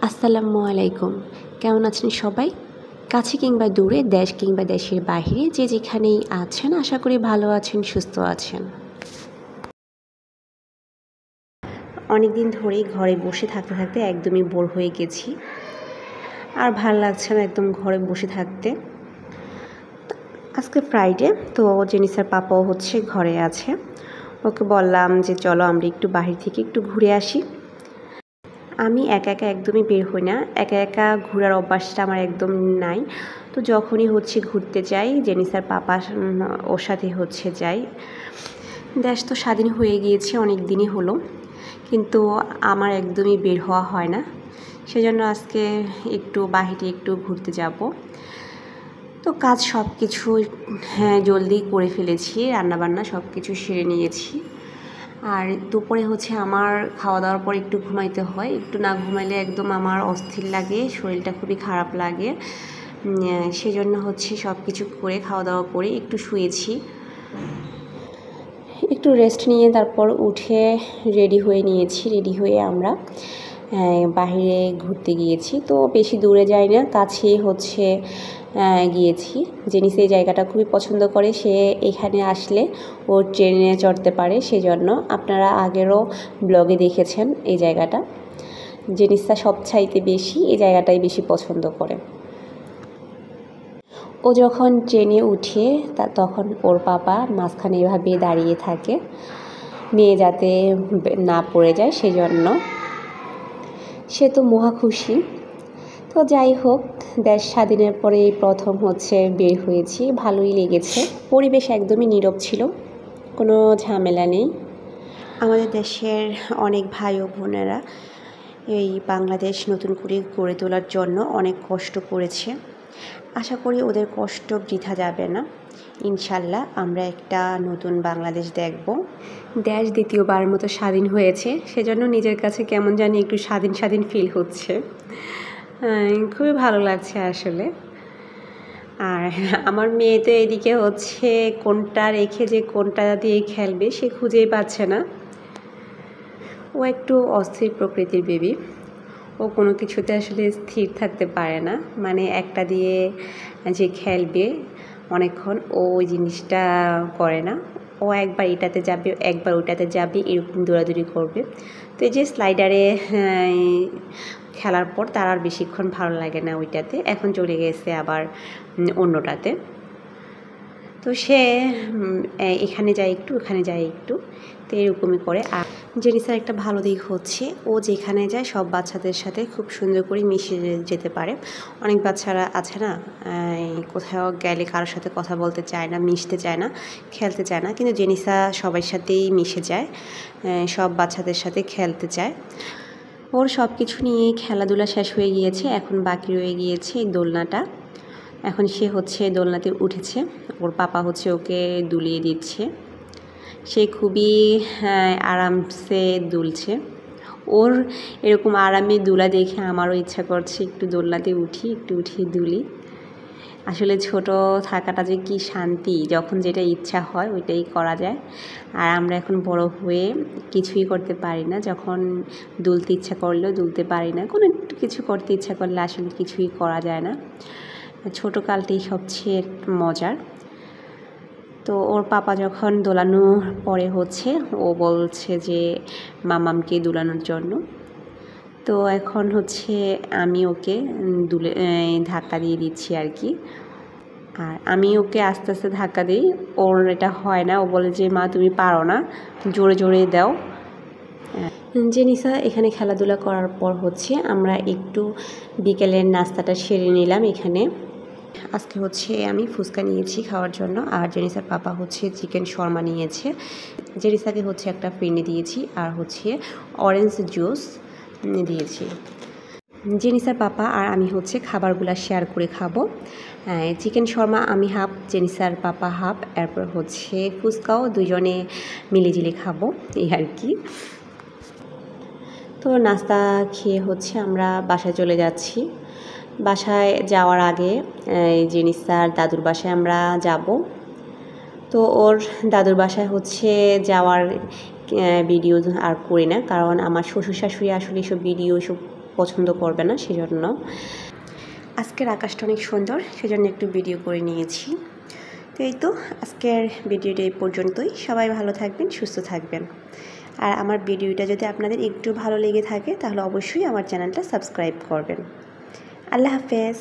আসসালামু আলাইকুম। কেমন আছেন সবাই? কাছে কিংবা দূরে, দেশ কিংবা দেশের বাইরে যে যেখানেই আছেন, আশা করি ভালো আছেন, সুস্থ আছেন। অনেক দিন ধরেই ঘরে বসে থাকতে থাকতে একদমই বোর হয়ে গেছি। আর ভাল লাগছে না একদম ঘরে বসে থাকতে। আজকে ফ্রাইডে, তো জেনিসার পাপাও ঘরে আছে। ওকে বললাম যে চলো আমরা একটু বাহির থেকে একটু ঘুরে আসি। আমি একা একা একদমই বের হই না, একা একা ঘোরার অভ্যাসটা আমার একদম নাই। তো যখনই ঘুরতে যাই, জেনিসার পাপা ওর সাথে যাই। দেশ তো স্বাধীন হয়ে গিয়েছে অনেক দিনই হলো, কিন্তু আমার একদমই বের হওয়া হয় না। সেজন্য আজকে একটু বাহিরে একটু ঘুরতে যাব। তো কাজ সব কিছু জলদি করে ফেলেছি, রান্নাবান্না সব কিছু সেরে নিয়েছি। আর দুপুরে আমার খাওয়া দাওয়ার পর একটু ঘুমাইতে হয়। একটু না ঘুমাইলে একদম আমার অস্থির লাগে, শরীরটা খুবই খারাপ লাগে। সেজন্য সব কিছু করে খাওয়া দাওয়া করে একটু শুয়েছি। একটু রেস্ট নিয়ে তারপর উঠে রেডি হয়ে নিয়েছি। রেডি হয়ে আমরা বাইরে ঘুরতে গিয়েছি। তো বেশি দূরে যাই না, কাছেই গিয়েছি। জেনিস এই জায়গাটা খুবই পছন্দ করে, সে এখানে আসলে ও ট্রেনে চড়তে পারে। সেজন্য আপনারা আগেরও ব্লগে দেখেছেন এই জায়গাটা। জেনিসটা সবচাইতে বেশি এই জায়গাটাই বেশি পছন্দ করে। ও যখন ট্রেনে উঠে তখন ওর পাপা মাঝখানে এভাবে দাঁড়িয়ে থাকে, মেয়ে যাতে না পড়ে যায় সেজন্য। সে তো মহা খুশি। তো যাই হোক, দেশ স্বাধীনের পরে এই প্রথম বের হয়েছি, ভালোই লেগেছে। পরিবেশ একদমই নীরব ছিল, কোনো ঝামেলা নেই। আমাদের দেশের অনেক ভাই ও বোনেরা এই বাংলাদেশ নতুন করে গড়ে তোলার জন্য অনেক কষ্ট করেছে। আশা করি ওদের কষ্ট বৃথা যাবে না। ইনশাল্লাহ আমরা একটা নতুন বাংলাদেশ দেখব। দেশ দ্বিতীয়বার মতো স্বাধীন হয়েছে, সেজন্য নিজের কাছে কেমন জানি একটু স্বাধীন স্বাধীন ফিল হচ্ছে। খুবই ভালো লাগছে আসলে। আর আমার মেয়ে তো এদিকে কোনটা রেখে যে কোনটা দিয়ে খেলবে সে খুঁজেই পাচ্ছে না। ও একটু অস্থির প্রকৃতির বেবি, ও কোনো কিছুতে আসলে স্থির থাকতে পারে না। মানে একটা দিয়ে যে খেলবে অনেকক্ষণ, ও ওই জিনিসটা করে না। ও একবার এটাতে যাবে, একবার ওইটাতে যাবে, এরকম দৌড়াদৌড়ি করবে। তো এই যে স্লাইডারে খেলার পর তার আর বেশিক্ষণ ভালো লাগে না ওইটাতে, এখন চলে গেছে আবার অন্যটাতে। তো সে এখানে যায় একটু, ওখানে যায় একটু, তো এরকমই করে। আর জেনিসার একটা ভালো দিক ও যেখানে যায় সব বাচ্চাদের সাথে খুব সুন্দর করে মিশে যেতে পারে। অনেক বাচ্চারা আছে না, কোথাও গেলে কারোর সাথে কথা বলতে চায় না, মিশতে চায় না, খেলতে চায় না, কিন্তু জেনিসা সবার সাথেই মিশে যায়, সব বাচ্চাদের সাথে খেলতে চায়। ওর সব কিছু নিয়ে খেলাধুলা শেষ হয়ে গিয়েছে, এখন বাকি রয়ে গিয়েছে দোলনাটা। এখন সে দোলনাতে উঠেছে, ওর পাপা ওকে দুলিয়ে দিচ্ছে। সে খুবই আরামসে দুলছে। ওর এরকম আরামে দুলা দেখে আমারও ইচ্ছা করছে একটু দোলনাতে উঠি, একটু উঠিয়ে দুলি। আসলে ছোট থাকাটা যে কি শান্তি, যখন যেটা ইচ্ছা হয় ওইটাই করা যায়। আর আমরা এখন বড় হয়ে কিছুই করতে পারি না, যখন দুলতে ইচ্ছা করলেও দুলতে পারি না, কোনো কিছু করতে ইচ্ছা করলে আসলে কিছুই করা যায় না। ছোটোকালটাই সবচেয়ে মজার। তো ওর পাপা যখন দোলানোর পরে ও বলছে যে মামামকে দুলানোর জন্য। তো এখন আমি ওকে ধাক্কা দিয়ে দিচ্ছি আর কি। আর আমি ওকে আস্তে আস্তে ধাক্কা দিই, ওর এটা হয় না। ও বলে যে মা তুমি পারো না, জোরে জোরে দাও। জেনিসা এখানে খেলাধুলা করার পর আমরা একটু বিকেলের নাস্তাটা সেরে নিলাম। এখানে আজকে আমি ফুচকা নিয়েছি খাওয়ার জন্য, আর জেনিসার পাপা চিকেন শর্মা নিয়েছে। জেনিসাকে একটা ফিরনি দিয়েছি, আর অরেঞ্জ জুস দিয়েছি। জেনিসার পাপা আর আমি খাবারগুলো শেয়ার করে খাবো। চিকেন শর্মা আমি হাফ, জেনিসার পাপা হাফ, এরপর ফুচকাও দুজনে মিলেঝিলে খাবো, এই আর কি। তো নাস্তা খেয়ে আমরা বাসায় চলে যাচ্ছি। বাসায় যাওয়ার আগে জেনিসার দাদুর বাসায় আমরা যাব। তো ওর দাদুর বাসায় যাওয়ার ভিডিও আর করি না, কারণ আমার শ্বশুর শাশুড়ি আসলে এসব ভিডিও এসব পছন্দ করবে না, সেজন্য। আজকের আকাশটা অনেক সুন্দর, সেজন্য একটু ভিডিও করে নিয়েছি। তো এই তো আজকের ভিডিওটা এই পর্যন্তই। সবাই ভালো থাকবেন, সুস্থ থাকবেন। আর আমার ভিডিওটা যদি আপনাদের একটু ভালো লেগে থাকে তাহলে অবশ্যই আমার চ্যানেলটা সাবস্ক্রাইব করবেন। আল্লাহ হাফেজ।